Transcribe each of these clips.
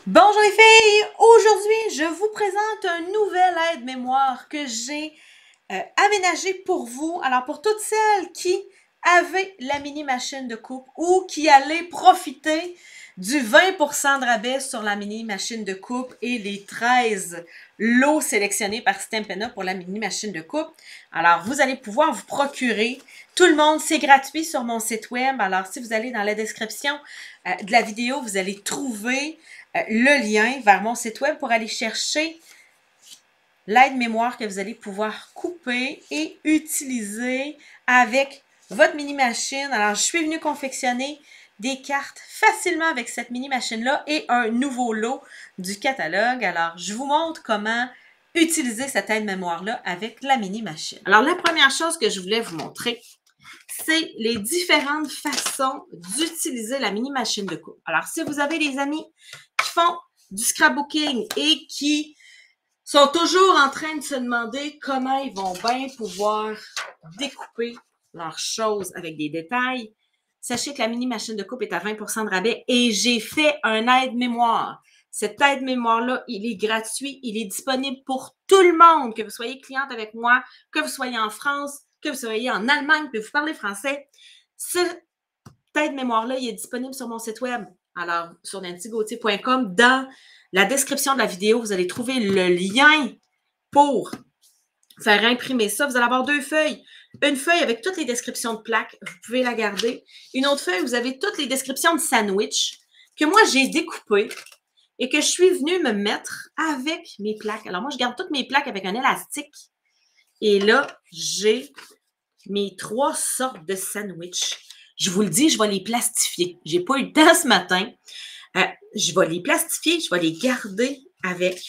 Bonjour les filles! Aujourd'hui, je vous présente un nouvel aide-mémoire que j'ai aménagé pour vous. Alors, pour toutes celles qui avaient la mini-machine de coupe ou qui allaient profiter du 20% de rabais sur la mini-machine de coupe et les 13 lots sélectionnés par Stampin' Up pour la mini-machine de coupe. Alors, vous allez pouvoir vous procurer. Tout le monde, c'est gratuit sur mon site web. Alors, si vous allez dans la description de la vidéo, vous allez trouver le lien vers mon site web pour aller chercher l'aide-mémoire que vous allez pouvoir couper et utiliser avec votre mini-machine. Alors, je suis venue confectionner des cartes facilement avec cette mini-machine-là et un nouveau lot du catalogue. Alors, je vous montre comment utiliser cette aide-mémoire-là avec la mini-machine. Alors, la première chose que je voulais vous montrer, c'est les différentes façons d'utiliser la mini-machine de coupe. Alors, si vous avez des amis qui font du scrapbooking et qui sont toujours en train de se demander comment ils vont bien pouvoir découper leurs choses avec des détails, sachez que la mini-machine de coupe est à 20% de rabais et j'ai fait un aide-mémoire. Cet aide-mémoire-là, il est gratuit, il est disponible pour tout le monde, que vous soyez cliente avec moi, que vous soyez en France, que vous soyez en Allemagne, que vous parlez français. Cet aide-mémoire-là, il est disponible sur mon site web. Alors, sur nancygauthier.com, dans la description de la vidéo, vous allez trouver le lien pour faire imprimer ça. Vous allez avoir deux feuilles. Une feuille avec toutes les descriptions de plaques, vous pouvez la garder. Une autre feuille, vous avez toutes les descriptions de sandwich que moi, j'ai découpées et que je suis venue me mettre avec mes plaques. Alors, moi, je garde toutes mes plaques avec un élastique. Et là, j'ai mes 3 sortes de sandwich. Je vous le dis, je vais les plastifier. J'ai pas eu le temps ce matin. Je vais les plastifier, je vais les garder avec.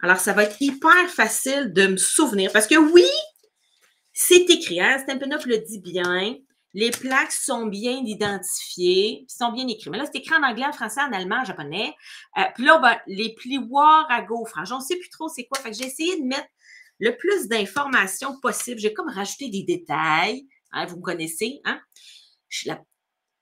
Alors, ça va être hyper facile de me souvenir. Parce que oui, c'est écrit, hein? Stampin' Up le dit bien. Les plaques sont bien identifiées, sont bien écrites. Mais là, c'est écrit en anglais, en français, en allemand, en japonais. Puis là, ben, les plioirs à gaufrage, on ne sait plus trop c'est quoi. Fait que j'ai essayé de mettre le plus d'informations possible. J'ai comme rajouté des détails. Hein, vous me connaissez, hein?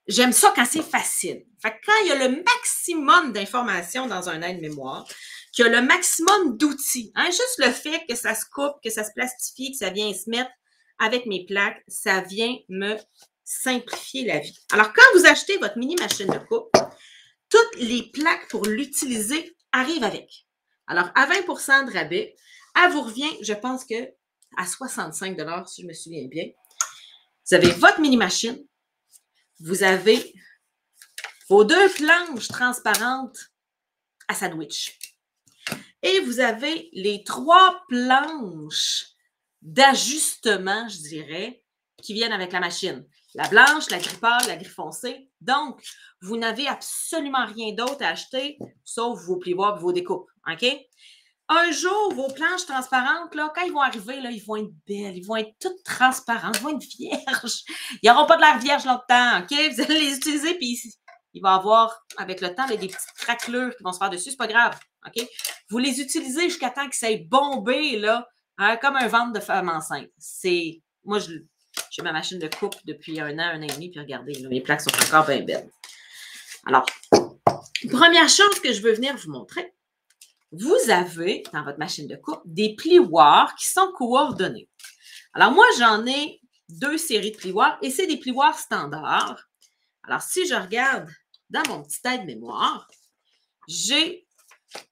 J'aime ça quand c'est facile. Fait que quand il y a le maximum d'informations dans un aide-mémoire, qu'il y a le maximum d'outils, hein, juste le fait que ça se coupe, que ça se plastifie, que ça vient se mettre avec mes plaques, ça vient me simplifier la vie. Alors, quand vous achetez votre mini-machine de coupe, toutes les plaques pour l'utiliser arrivent avec. Alors, à 20% de rabais, elle vous revient, je pense que à 65 $, si je me souviens bien. Vous avez votre mini-machine, vous avez vos 2 planches transparentes à sandwich. Et vous avez les 3 planches d'ajustement, je dirais, qui viennent avec la machine. La blanche, la gris pâle, la gris foncé. Donc, vous n'avez absolument rien d'autre à acheter, sauf vos plioirs et vos découpes. OK? Un jour, vos planches transparentes, là, quand ils vont arriver, là, ils vont être belles, ils vont être toutes transparentes, ils vont être vierges. Ils n'auront pas de l'air vierge longtemps, OK? Vous allez les utiliser, puis il va y avoir, avec le temps, là, des petites craquelures qui vont se faire dessus, c'est pas grave, OK? Vous les utilisez jusqu'à temps que ça ait bombé, là, hein, comme un ventre de femme enceinte. Moi, j'ai ma machine de coupe depuis 1 an, 1 an et demi, puis regardez, là, mes plaques sont encore bien belles. Alors, première chose que je veux venir vous montrer, vous avez, dans votre machine de coupe, des plioirs qui sont coordonnés. Alors, moi, j'en ai 2 séries de plioirs et c'est des plioirs standards. Alors, si je regarde dans mon petit aide-mémoire, j'ai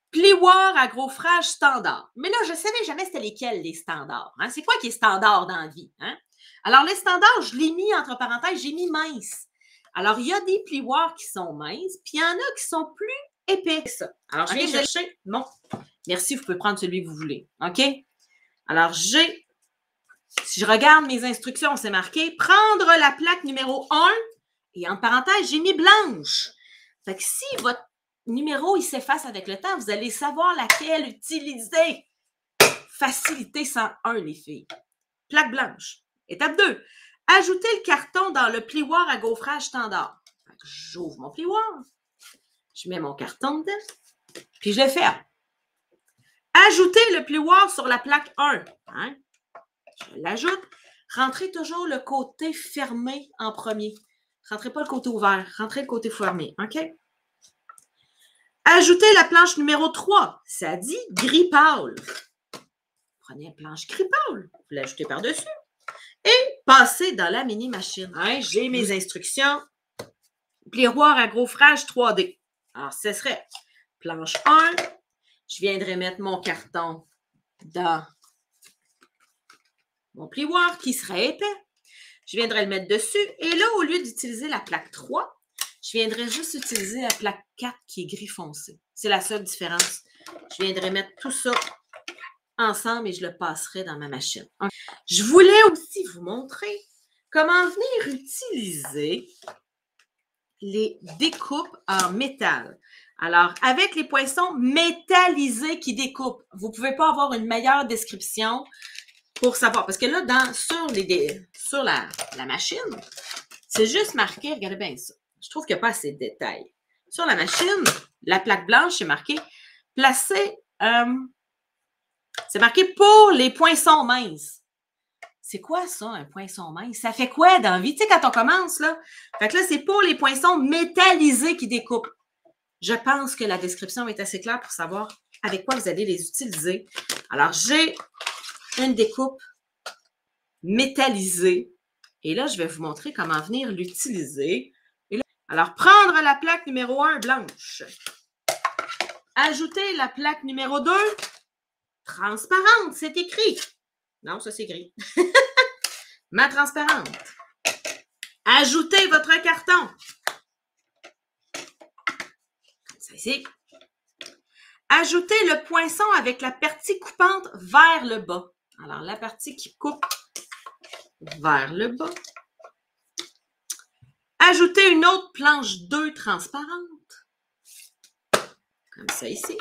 plioirs à gaufrage standard. Mais là, je ne savais jamais c'était lesquels les standards. Hein? C'est quoi qui est standard dans la vie? Hein? Alors, les standards, je l'ai mis entre parenthèses, j'ai mis mince. Alors, il y a des plioirs qui sont minces, puis il y en a qui sont plus épais que ça. Alors, je viens chercher mon... Merci, vous pouvez prendre celui que vous voulez. OK? Alors, si je regarde mes instructions, c'est marqué prendre la plaque numéro 1 et en parenthèse, j'ai mis blanche. Fait que si votre numéro il s'efface avec le temps, vous allez savoir laquelle utiliser. Facilité 101, les filles. Plaque blanche. Étape 2. Ajouter le carton dans le plioir à gaufrage standard. J'ouvre mon plioir. Je mets mon carton dedans. Puis je le ferme. Ajouter le plioir sur la plaque 1. Hein? Je l'ajoute. Rentrez toujours le côté fermé en premier. Rentrez pas le côté ouvert. Rentrez le côté fermé. OK? Ajoutez la planche numéro 3. Ça dit gris pâle. Prenez une planche gris pâle. Vous l'ajoutez par-dessus. Et passez dans la mini-machine. Hein, j'ai mes instructions. Plioir à gros frage 3D. Alors, ce serait planche 1. Je viendrai mettre mon carton dans mon plioir qui serait épais. Je viendrai le mettre dessus. Et là, au lieu d'utiliser la plaque 3, je viendrai juste utiliser la plaque 4 qui est gris foncé. C'est la seule différence. Je viendrai mettre tout ça ensemble et je le passerai dans ma machine. Je voulais aussi vous montrer comment venir utiliser les découpes en métal. Alors, avec les poinçons métallisés qui découpent, vous ne pouvez pas avoir une meilleure description pour savoir. Parce que là, sur la machine, c'est juste marqué, regardez bien ça. Je trouve qu'il n'y a pas assez de détails. Sur la machine, la plaque blanche, c'est marqué placé, c'est marqué pour les poinçons minces. C'est quoi ça, un poinçon mince? Ça fait quoi dans la vie? Tu sais, quand on commence, là? Fait que là, c'est pour les poinçons métallisés qui découpent. Je pense que la description est assez claire pour savoir avec quoi vous allez les utiliser. Alors, j'ai une découpe métallisée. Et là, je vais vous montrer comment venir l'utiliser. Alors, prendre la plaque numéro 1 blanche. Ajouter la plaque numéro 2 transparente, c'est écrit. Non, ça c'est gris. Ma transparente. Ajoutez votre carton. Ça ici. Ajoutez le poinçon avec la partie coupante vers le bas. Alors, la partie qui coupe vers le bas. Ajoutez une autre planche 2 transparente. Comme ça ici.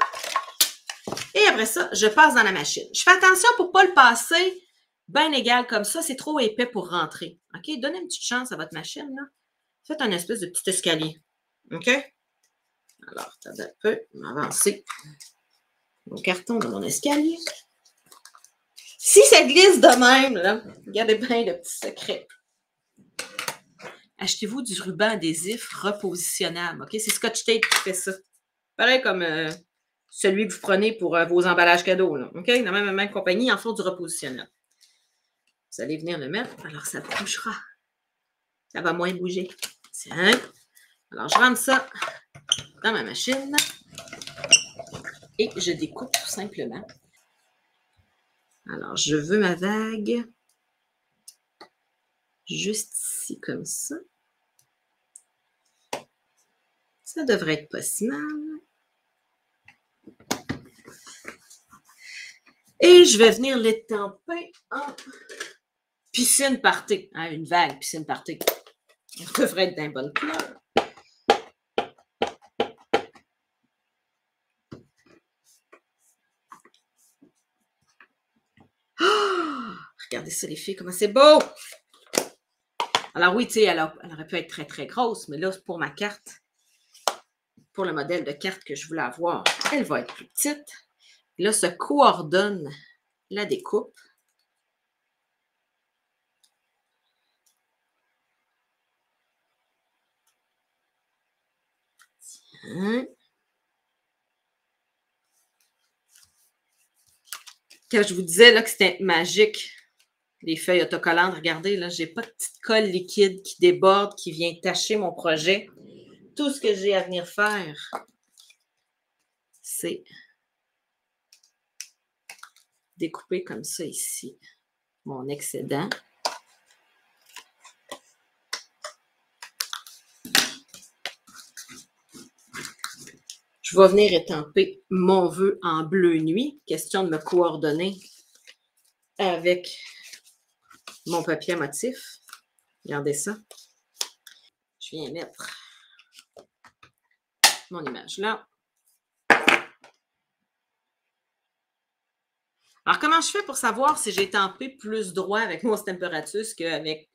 Et après ça, je passe dans la machine. Je fais attention pour ne pas le passer bien égal comme ça. C'est trop épais pour rentrer. OK? Donnez une petite chance à votre machine. Là. Faites un espèce de petit escalier. OK? Alors, attendez un peu. Je vais avancer mon carton dans mon escalier. Si ça glisse de même, là, regardez bien le petit secret. Achetez-vous du ruban adhésif repositionnable. OK? C'est Scotch Tape qui fait ça. Pareil comme celui que vous prenez pour vos emballages cadeaux. Là. OK? Dans la même compagnie, ils en font du repositionnable. Vous allez venir le mettre. Alors, ça bougera. Ça va moins bouger. Tiens. Alors, je rentre ça dans ma machine. Et je découpe tout simplement. Alors, je veux ma vague juste ici, comme ça. Ça devrait être pas si mal. Et je vais venir l'étamper en piscine party. Hein, une vague piscine party. Elle devrait être d'un bon couleur. Oh, regardez ça, les filles, comment c'est beau! Alors oui, tu sais, elle aurait pu être très, très grosse, mais là, pour ma carte, pour le modèle de carte que je voulais avoir, elle va être plus petite. Et là, se coordonne la découpe. Tiens. Quand je vous disais là, que c'était magique, les feuilles autocollantes, regardez, là, j'ai pas de petite colle liquide qui déborde, qui vient tacher mon projet. Tout ce que j'ai à venir faire, c'est découper comme ça ici mon excédent. Je vais venir étamper mon vœu en bleu nuit. Question de me coordonner avec mon papier à motif. Regardez ça. Je viens mettre mon image là. Alors, comment je fais pour savoir si j'ai étampé plus droit avec mon Stemperatus qu'avec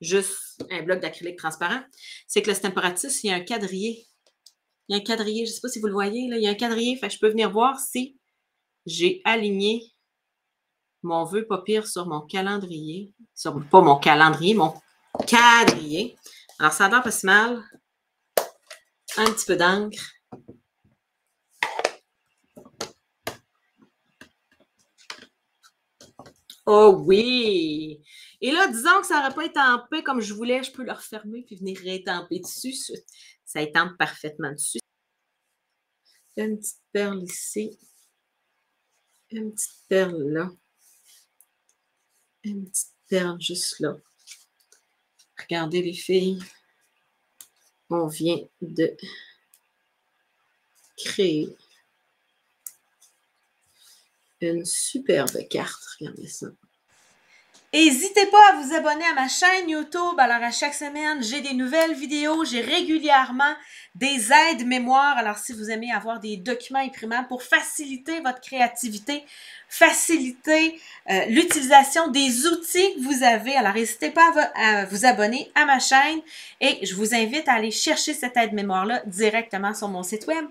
juste un bloc d'acrylique transparent? C'est que le Stemperatus, il y a un quadrillé. Il y a un quadrillé, je ne sais pas si vous le voyez, là, il y a un quadrillé, fait que je peux venir voir si j'ai aligné mon vœu pas pire sur mon calendrier. Pas mon calendrier, mon quadrillé. Alors, ça a l'air pas si mal. Un petit peu d'encre. Oh oui! Et là, disons que ça n'aurait pas étampé comme je voulais, je peux le refermer puis venir réétamper dessus. Ça étampe parfaitement dessus. Une petite perle ici. Une petite perle là. Une petite perle juste là. Regardez les filles. On vient de créer une superbe carte. Regardez ça. N'hésitez pas à vous abonner à ma chaîne YouTube. Alors, à chaque semaine, j'ai des nouvelles vidéos. J'ai régulièrement des aides mémoire. Alors, si vous aimez avoir des documents imprimables pour faciliter votre créativité, faciliter l'utilisation des outils que vous avez, alors n'hésitez pas à vous abonner à ma chaîne et je vous invite à aller chercher cette aide mémoire-là directement sur mon site web.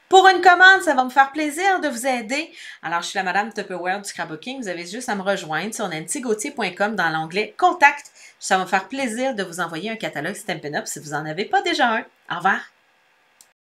Pour une commande, ça va me faire plaisir de vous aider. Alors, je suis la Madame Tupperware du scrapbooking. Vous avez juste à me rejoindre sur nancygauthier.com dans l'onglet Contact. Ça va me faire plaisir de vous envoyer un catalogue Stampin' Up si vous n'en avez pas déjà un. Au revoir!